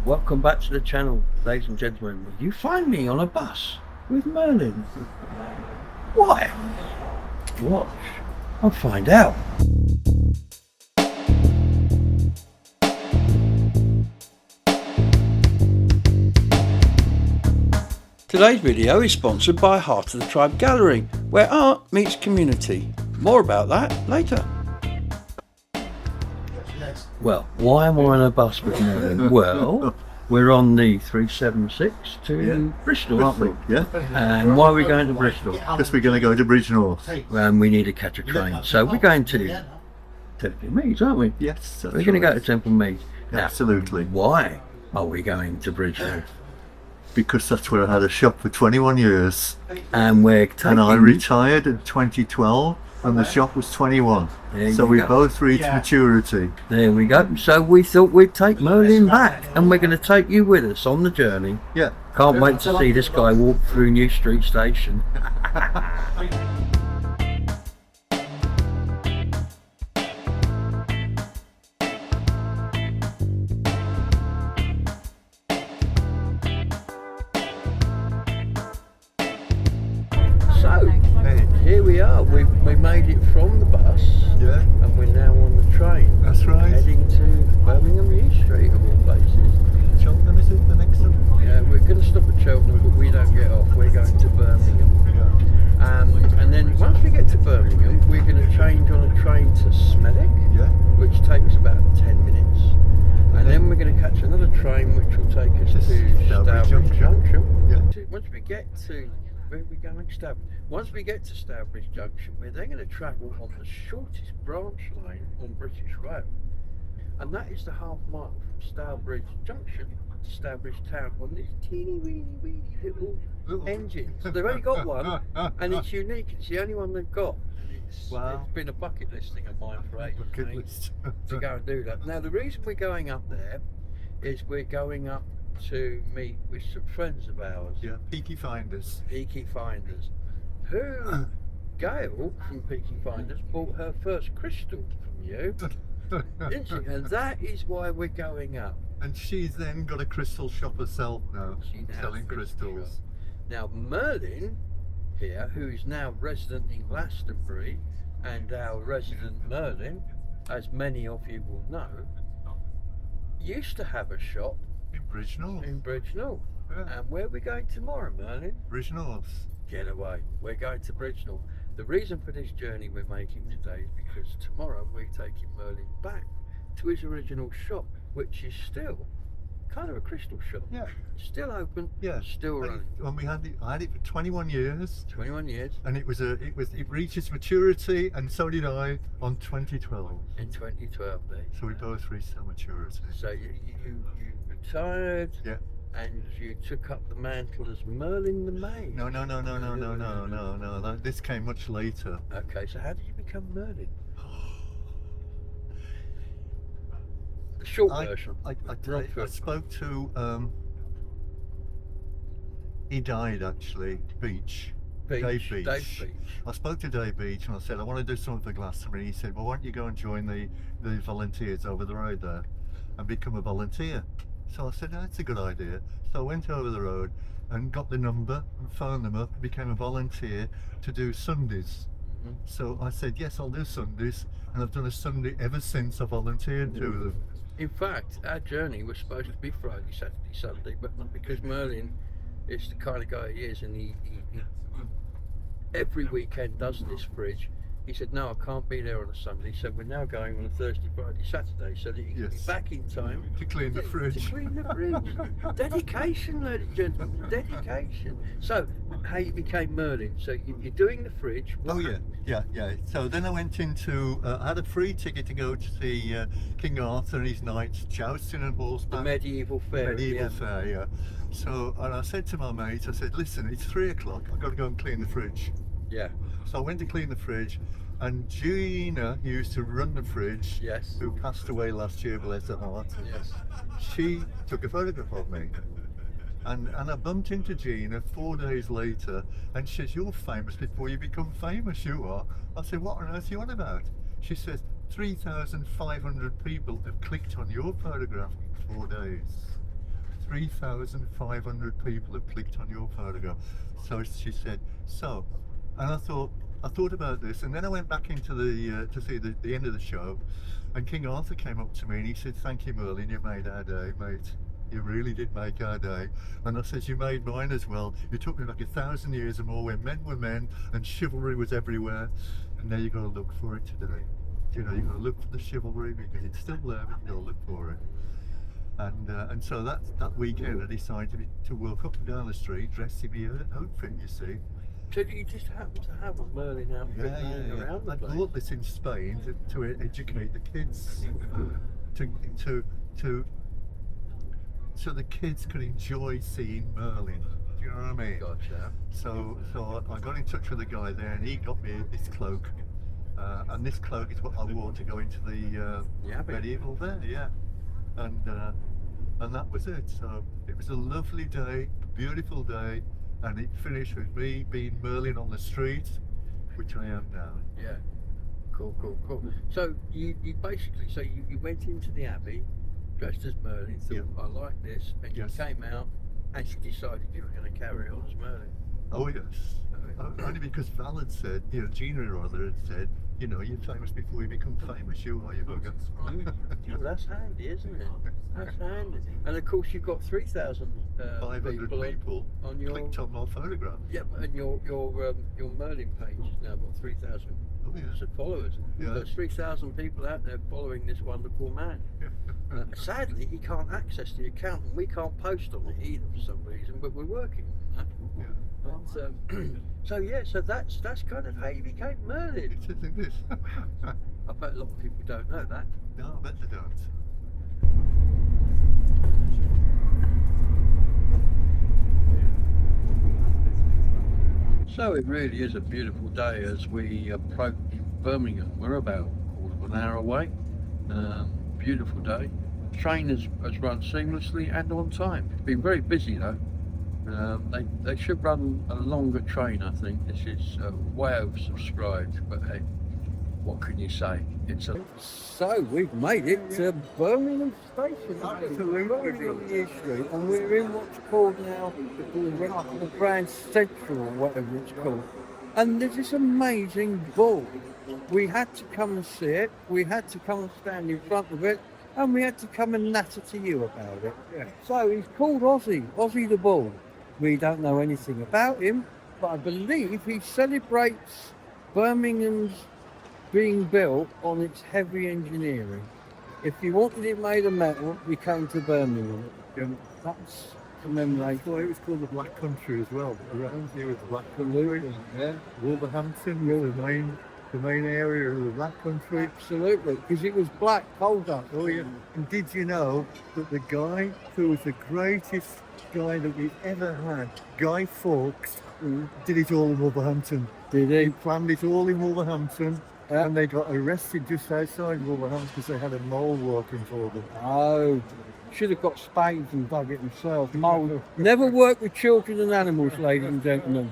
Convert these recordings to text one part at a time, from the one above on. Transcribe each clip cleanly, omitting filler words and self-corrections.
Welcome back to the channel, ladies and gentlemen. You find me on a bus with Merlin. Why? Watch. I'll find out. Today's video is sponsored by Heart of the Tribe Gallery, where art meets community. More about that later. Well, why am I on a bus with Merlin? Well, we're on the 376 to Bristol, aren't we? Yeah. And why are we going to Bristol? Because we're going to go to Bridgnorth. And we need to catch a train. So we're going to Temple Meads, aren't we? Yes. We're going to go to Temple Meads. Now, Absolutely. why are we going to Bridgnorth? Because that's where I had a shop for 21 years. And we're taking... And I retired in 2012 and the shop was 21. So we both reached maturity. There we go. So we thought we'd take Merlin back and we're going to take you with us on the journey. Yeah. Can't wait to see this guy walk through New Street Station. Here we are, we made it from the bus, Yeah. and we're now on the train. That's right. Heading to Birmingham New Street of all places. Cheltenham, is it the next one? Yeah, we're going to stop at Cheltenham, but we don't get off, we're going to Birmingham. Yeah. And then once we get to Birmingham, we're going to change on a train to Smethwick, Yeah. which takes about 10 minutes. And then we're going to catch another train which will take us to Stourbridge Stourbridge Junction. Yeah. Once we get to, where are we going? Stourbridge. Once we get to Stourbridge Junction, we're then going to travel on the shortest branch line on British Rail. And that is the half mile from Stourbridge Junction to Stourbridge Town on this teeny weeny little engine. So they've only got one, and it's unique. It's the only one they've got. Wow. It's been a bucket list thing of mine for ages to go and do that. Now the reason we're going up there is we're going up to meet with some friends of ours. Yeah. Peaky Finders. Peaky Finders, who Gail from Peaky Finders bought her first crystal from you, didn't she? And that is why we're going up. And she's then got a crystal shop herself now, She now selling has a crystals. shop. Now Merlin here, who is now resident in Glastonbury, and our resident Merlin, as many of you will know, used to have a shop In Bridgnorth. in Bridgnorth. Yeah. And where are we going tomorrow, Merlin? Bridgnorth. Get away. We're going to Bridgnorth. The reason for this journey we're making today is because tomorrow we're taking Merlin back to his original shop, which is still kind of a crystal shop. Yeah. Still open, Yeah. still running. When we had it, I had it for 21 years. 21 years And it reached its maturity, and so did I on 2012. in 2012 there. So we both reached our maturity. So you retired, Yeah. and you took up the mantle as Merlin the Maid. No. This came much later. Okay, so how did you become Merlin? The short version. I Long version. spoke to. He died actually. Beach. Dave Beach. I spoke to Dave Beach and I said I want to do something for Glastonbury. He said, well, why don't you go and join the volunteers over the road there and become a volunteer? So I said, that's a good idea. So I went over the road and got the number and phoned them up and became a volunteer to do Sundays. Mhm. So I said, yes, I'll do Sundays, and I've done a Sunday ever since I volunteered to them. In fact, our journey was supposed to be Friday, Saturday, Sunday, but because Merlin is the kind of guy he is, and he every weekend does this fridge, he said, no, I can't be there on a Sunday, so we're now going on a Thursday, Friday, Saturday, so that he can be Yes. back in time To clean the fridge. To clean the fridge. Dedication, ladies and gentlemen, dedication. So, how you became Merlin? So you're doing the fridge. Oh yeah. So then I went into, I had a free ticket to go to see King Arthur and his knights jousting and The horseback. medieval fair. Medieval yeah. fair, yeah. So, and I said to my mate, I said, listen, it's 3 o'clock, I've got to go and clean the fridge. Yeah. So I went to clean the fridge, and Gina, who used to run the fridge, Yes. who passed away last year, bless her heart, Yes. she took a photograph of me. And I bumped into Gina 4 days later, and she says, you're famous before you become famous, you are. I said, what on earth are you on about? She says, 3,500 people have clicked on your photograph in 4 days. 3,500 people have clicked on your photograph. So she said, so, and I thought about this, and then I went back into the to see the end of the show, and King Arthur came up to me and he said, thank you, Merlin, you made our day, mate. You really did make our day. And I said, you made mine as well. You took me back 1,000 years or more when men were men and chivalry was everywhere. And now you've got to look for it today. You know, you've got to look for the chivalry because it's still there, but you've got to look for it. And so that weekend I decided to walk up and down the street dressed in my outfit, you see. So you just happen to have a Merlin outfit laying around the place? I bought this in Spain to educate the kids, so the kids could enjoy seeing Merlin. Do you know what I mean? Gotcha. So I got in touch with the guy there, and he got me this cloak, and this cloak is what I wore to go into the medieval there, yeah. And that was it. So it was a lovely day, beautiful day, and it finished with me being Merlin on the street, which I am now. Yeah. Cool. So you basically, you went into the Abbey dressed as Merlin, thought, I like this, and you came out and you decided you were going to carry on as Merlin. Oh yes. Only because Val had said, Gina or other had said, you're famous before you become famous, you are, you bugger. Well, that's handy, isn't it? That's handy. And of course you've got 3,500 people on your clicked on my photograph. Yeah, and your Merlin page has now got 3,000 followers. Yeah. There's 3,000 people out there following this wonderful man. Sadly, he can't access the account, and we can't post on it either for some reason, but we're working on that. Yeah. But, so that's kind of how you became Merlin. It is, it is. I bet a lot of people don't know that. No, I bet they don't. So it really is a beautiful day as we approach Birmingham. We're about a quarter of an hour away. Beautiful day. Train has run seamlessly and on time. It's been very busy though. They should run a longer train, I think. This is way oversubscribed, but hey, what can you say? So we've made it to Birmingham Station. Absolutely. Birmingham New Street, and we're in what's called now the Grand Central, or whatever it's called. And there's this amazing ball. We had to come and see it. We had to come and stand in front of it. And we had to come and natter to you about it. Yeah. So he's called Ozzy the Bull. We don't know anything about him, but I believe he celebrates Birmingham's being built on its heavy engineering. If you wanted it made of metal, we came to Birmingham. Yeah. That's commemorated. Well, it was called the Black Country as well. Around here was Black Absolutely. Country. Yeah. Wolverhampton, the main area of the Black Country. Absolutely, because it was black, cold up. Oh yeah. And did you know that the guy who was the greatest guy that we've ever had, Guy Fawkes, did it all in Wolverhampton? Did He he? planned it all in Wolverhampton, and they got arrested just outside Wolverhampton because they had a mole working for them. Oh, should have got spades and dug it himself. Mould. Never work with children and animals, ladies and gentlemen.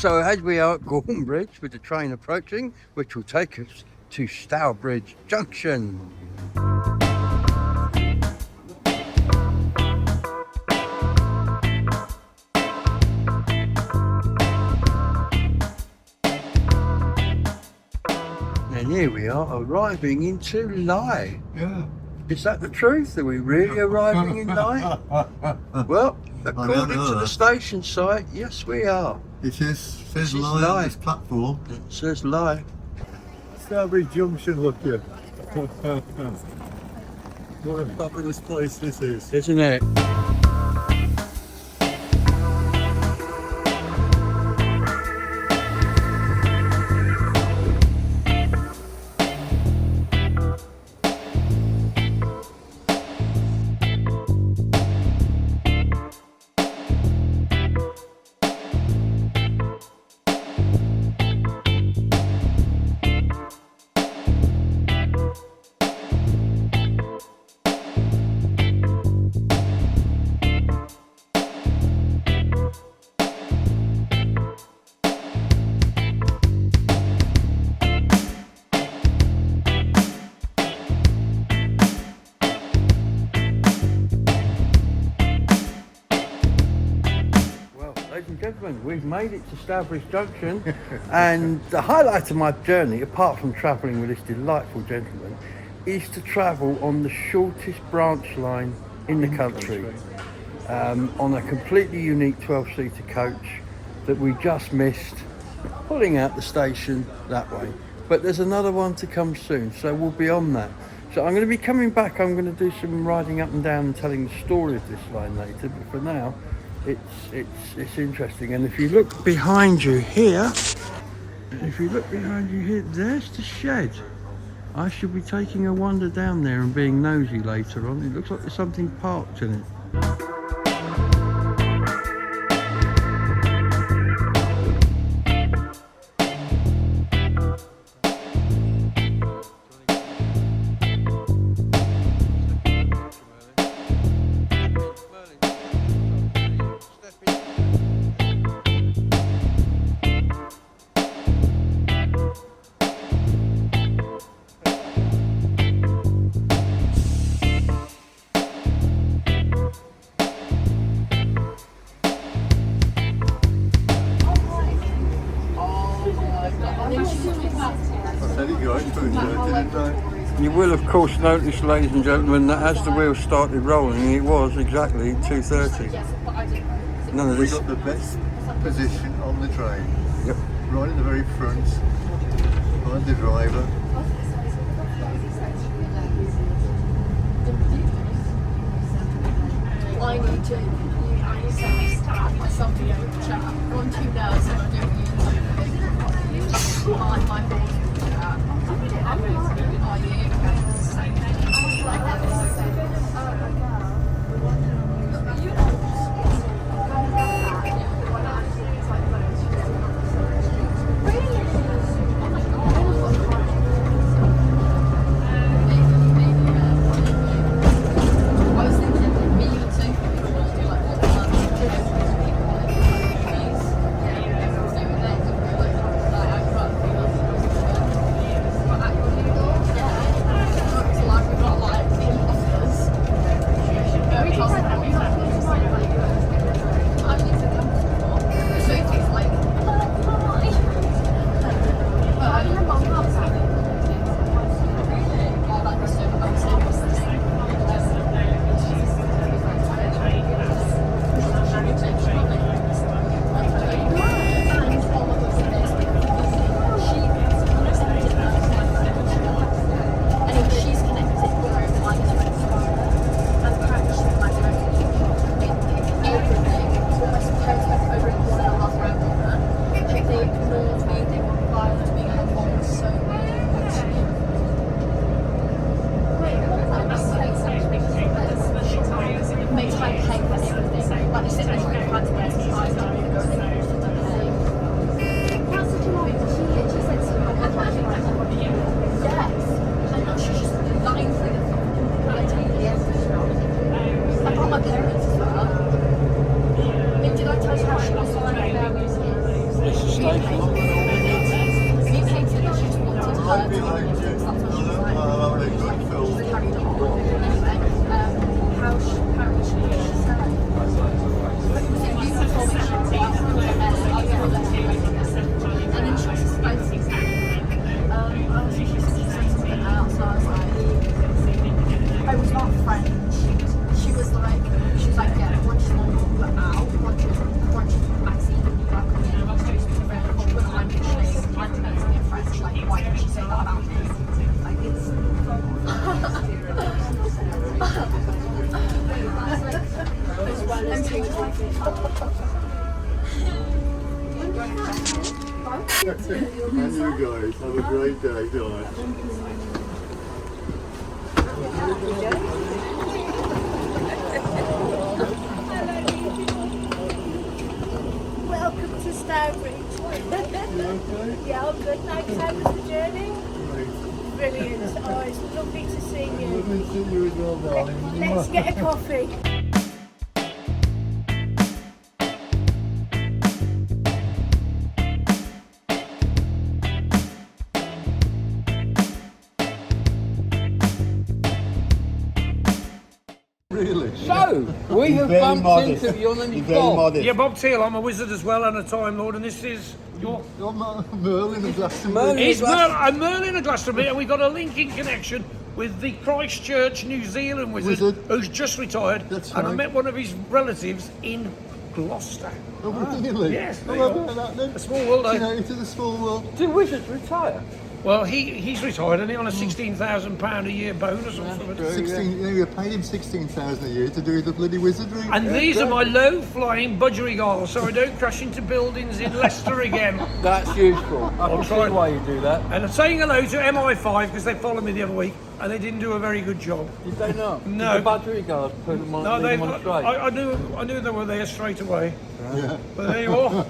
So as we are at Gorham Bridge with the train approaching, which will take us to Stourbridge Junction. And here we are arriving into Lye. Yeah. Is that the truth? Are we really arriving in Lye? Well, according to the station site, yes we are. It says Lye on this platform. It says Lye. Stourbridge Junction, look here. What a fabulous place this is. Isn't it? Ladies and gentlemen, we've made it to Stourbridge Junction, and the highlight of my journey, apart from travelling with this delightful gentleman, is to travel on the shortest branch line in the country, on a completely unique 12-seater coach that we just missed, pulling out the station that way. But there's another one to come soon, so we'll be on that. So I'm going to be coming back, I'm going to do some riding up and down and telling the story of this line later, but for now, it's interesting. And if you look behind you here, there's the shed. I should be taking a wander down there and being nosy later on. It looks like there's something parked in it. You will of course notice, ladies and gentlemen, that as the wheels started rolling, it was exactly 2:30. None of this. We got the best position on the train. Yep. Right in the very front, behind the driver. I need to start myself to go to chat. I'm going to now, so I'm doing my thoughts. I was not French. She was like, yeah, once she's not out, once she's maxi, you are coming in, I'm supposed to be very cool, but I'm amazing in French, like, why don't you say that about me? Like, it's... And you guys have a great day, guys. Welcome to Stourbridge. Yeah, I'm good. Thanks. How was the journey? Brilliant. Oh, it's lovely to see you. Lovely to see you as well, darling. Let's get a coffee. Really? So, we have bumped into you on the Bob. Yeah, Bob Teal, I'm a wizard as well and a Time Lord, and this is your... You're Merlin of Glastonbury. He's Merlin of Glastonbury, and we've got a linking connection with the Christchurch, New Zealand wizard. Who's just retired. That's and I right. met one of his relatives in Gloucester. Oh, really? Yes, Oh, there you I've are. heard that then. A small world, eh? Into the small world. Do wizards retire? Well, he's retired, and he's on a £16,000 a year bonus or something. 16, you paid him 16,000 a year to do the bloody wizardry. And these are my low-flying budgerigars, so I don't crash into buildings in Leicester again. That's useful. I I'll can try. see why you do that. And I'm saying hello to MI5 because they followed me the other week, and they didn't do a very good job. Did they not? No. Did the budgerigars put them on, No, leave them on straight? I knew they were there straight away. Yeah. But there you are.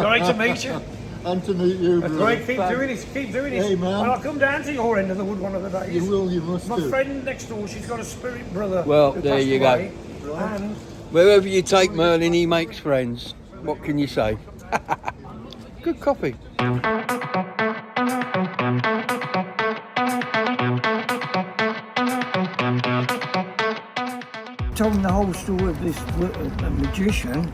Great to meet you. And to meet you, That's bro. great. Keep doing it. Keep doing it. Hey, man. And I'll come down to your end of the wood one of the days. You will, you must My do. friend next door, she's got a spirit brother. Well, who there passed you go. away, And Wherever you take Merlin, he makes friends. What can you say? Good coffee. Told them the whole story of this magician.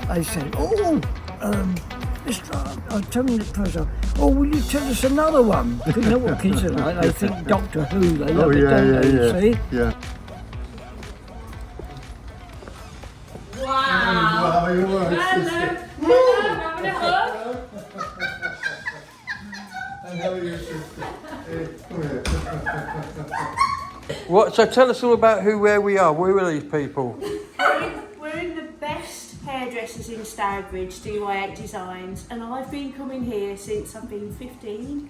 They said, "Oh, I told them the person, oh, will you tell us another one?" Because you know what kids are like? They think Doctor Who. They love it, don't they? You see? Yeah. Wow. How you are, sister? And how are you, sister? Hey, come here. What? So tell us all about where we are. Where are these people? We're in the best hairdressers in Stourbridge, DY8 Designs, and I've been coming here since I've been 15.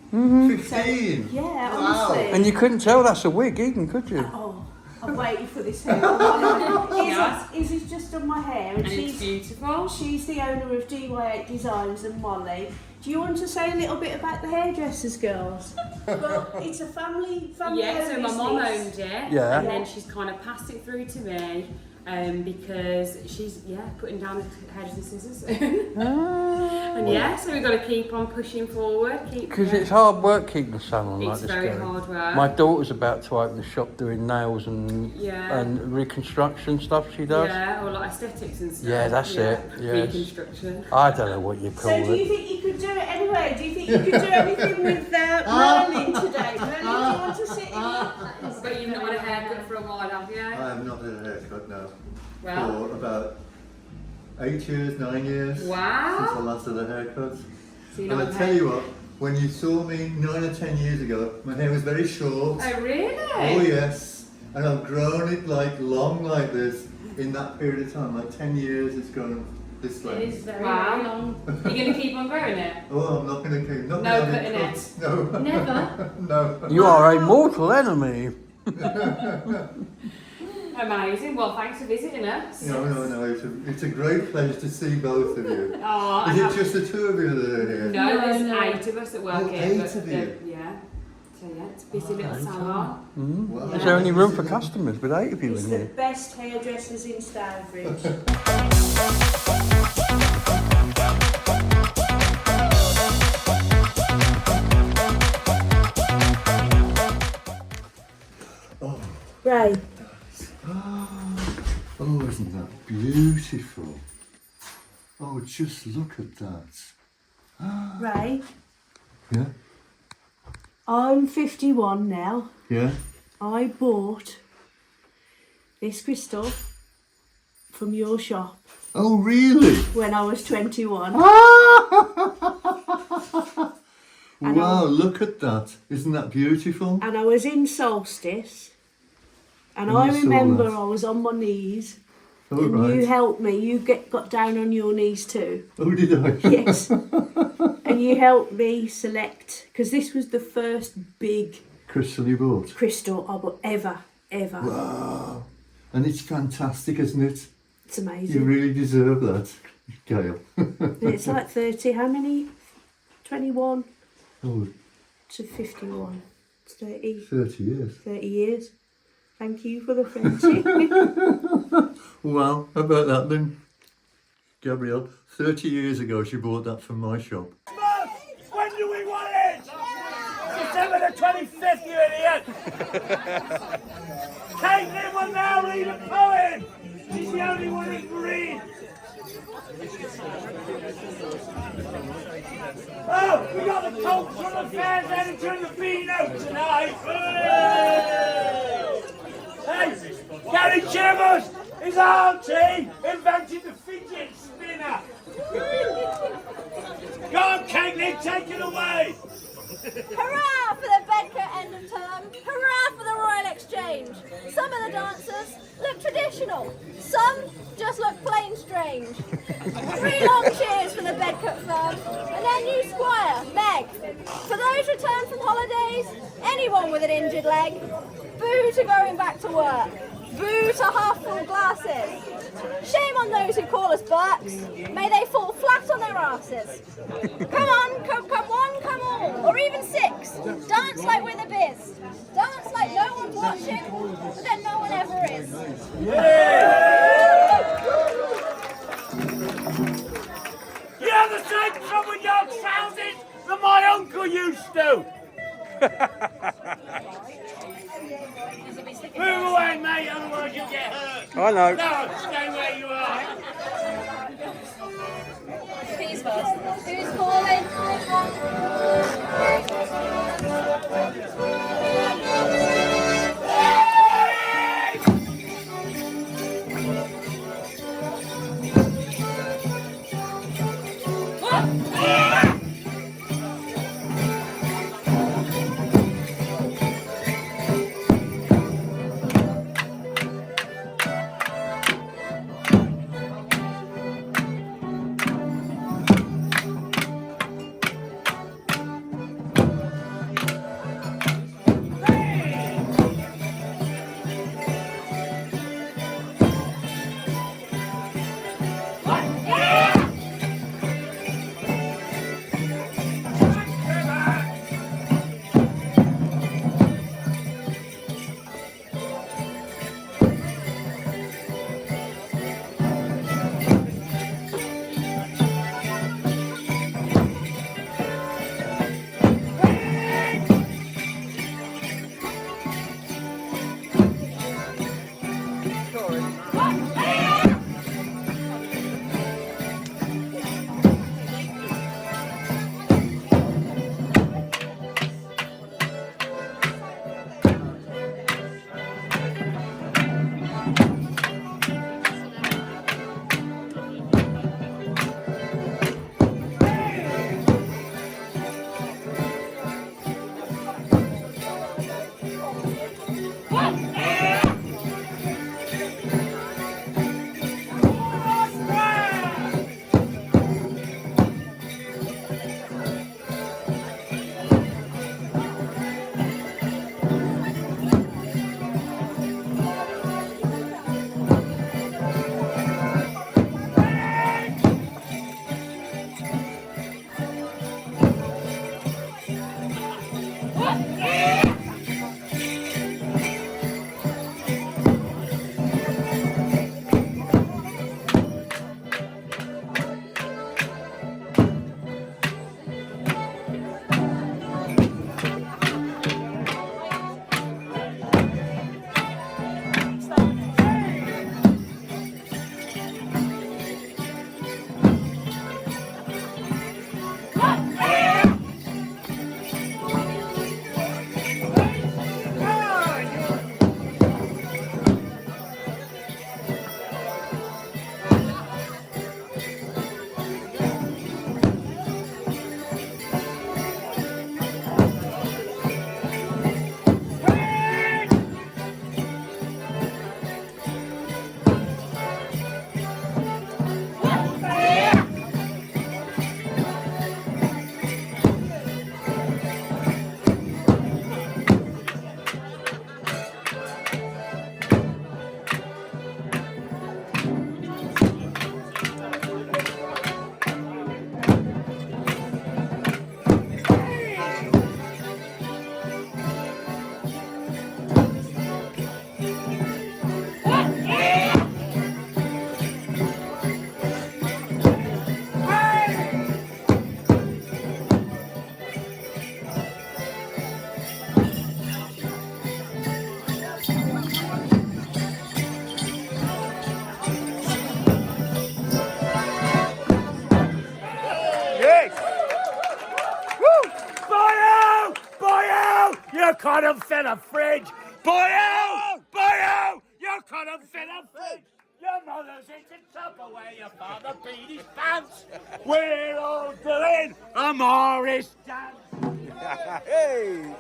15? Yeah, Wow. honestly. And you couldn't tell that's a wig, even, could you? Oh, I'm waiting for this hair. Izzy's just done my hair, and she's beautiful. She's the owner of DY8 Designs and Molly. Do you want to say a little bit about the hairdressers, girls? Well, it's a family Yeah, so my mum business. owned it, Yeah. and then she's kind of passed it through to me, because she's putting down the hairdressing scissors soon. And so we've got to keep on pushing forward. Because it's hard work keeping a salon like It's this very going. hard work. My daughter's about to open a shop doing nails and Yeah. and reconstruction stuff she does. Yeah, or like aesthetics and stuff. Yeah, that's it, yes. Reconstruction. I don't know what you call So do you it. think you could do it anyway? Do you think you could do everything with Merlin today? Merlin, do you want to sit in? But you've not had a haircut for a while, have you? I have not had a haircut now. Well. For about 8 years, 9 years. Wow. Since I last had a haircut. So you're And I not tell you what, when you saw me 9 or 10 years ago, my hair was very short. Oh, really? Oh yes. And I've grown it like long like this in that period of time. Like 10 years it's grown this It length. is very long. You're going to keep on growing it? Oh, I'm not going to keep. Not No gonna cutting cut. it? No. Never? No. You are a mortal enemy. Amazing. Well, thanks for visiting us. No. It's a great pleasure to see both of you. Oh, Is it just the two of you that are here? No, there's 8 of us that work Oh, here. 8 but, of you? Yeah. So it's a busy little salon. Wow. Is there any room for customers with 8 of you It's in the here? best hairdressers in Stourbridge. Ray, Oh, isn't that beautiful? Oh, just look at that. Ray, Yeah? I'm 51 now. Yeah? I bought this crystal from your shop Oh, really? when I was 21. Wow, look at that. Isn't that beautiful? And I was in Solstice. And And I you saw remember that. I was on my knees. Oh, And right. you helped me. You got down on your knees too. Oh, did I? Yes. And you helped me select, because this was the first big Crystal you bought. crystal I bought ever. Wow. And it's fantastic, isn't it? It's You amazing. really deserve that, Gail. And it's like 30, how many? 21 Oh, to 51. It's 30, 30 years. 30 years. Thank you for the friendship. Well, how about that then? Gabrielle, 30 years ago she bought that from my shop. When do we want it? December the 25th, you idiot! Caitlin will now read a poem! She's the only one who can read! Oh, we got the cultural affairs editor and the Beano tonight! Hey, Gary Chivers, his auntie invented the fidget spinner! Go on, Caitlin, take it away! Hurrah for the Bedcote end of term! Hurrah for the Royal Exchange! Some of the dancers look traditional, some just look plain strange. 3 long cheers for the Bedcote firm and their new squire, Meg. For those returned from holidays, anyone with an injured leg, boo to going back to work. Boo to half-full glasses. Shame on those who call us Burks. May they fall flat on their asses. Come on, come one, come all, or even 6. Dance like we're the biz. Dance like no one's watching, but then no one ever is. You have the same trouble with your trousers that my uncle used to! Move away, mate, otherwise you'll get hurt. I know. No, stay where you are. Who's first? Who's calling? couldn't fit a fridge. Boy, you couldn't fit a fridge. Your mother's into Tupperware, your father beat his pants. We're all doing a Morris dance. Hey!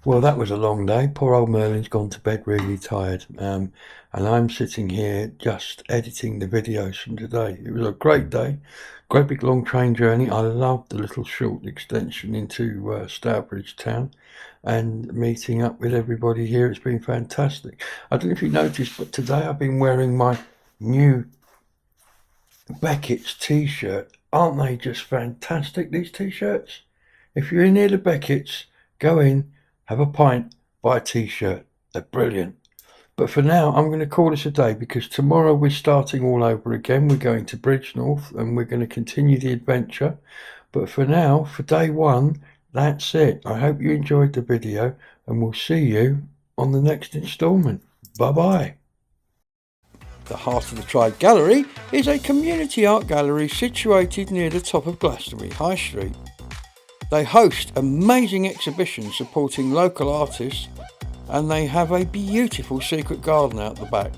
Well, that was a long day. Poor old Merlin's gone to bed really tired. And I'm sitting here just editing the videos from today. It was a great day. Great big long train journey. I loved the little short extension into Stourbridge town and meeting up with everybody here. It's been fantastic. I don't know if you noticed, but today I've been wearing my new Beckett's t-shirt. Aren't they just fantastic, these t-shirts? If you're near the Beckett's, go in, have a pint, buy a t-shirt. They're brilliant. But for now, I'm going to call this a day because tomorrow we're starting all over again. We're going to Bridgnorth and we're going to continue the adventure. But for now, for day one, that's it. I hope you enjoyed the video and we'll see you on the next instalment. Bye-bye. The Heart of the Tribe Gallery is a community art gallery situated near the top of Glastonbury High Street. They host amazing exhibitions supporting local artists and they have a beautiful secret garden out the back.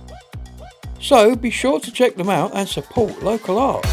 So be sure to check them out and support local art.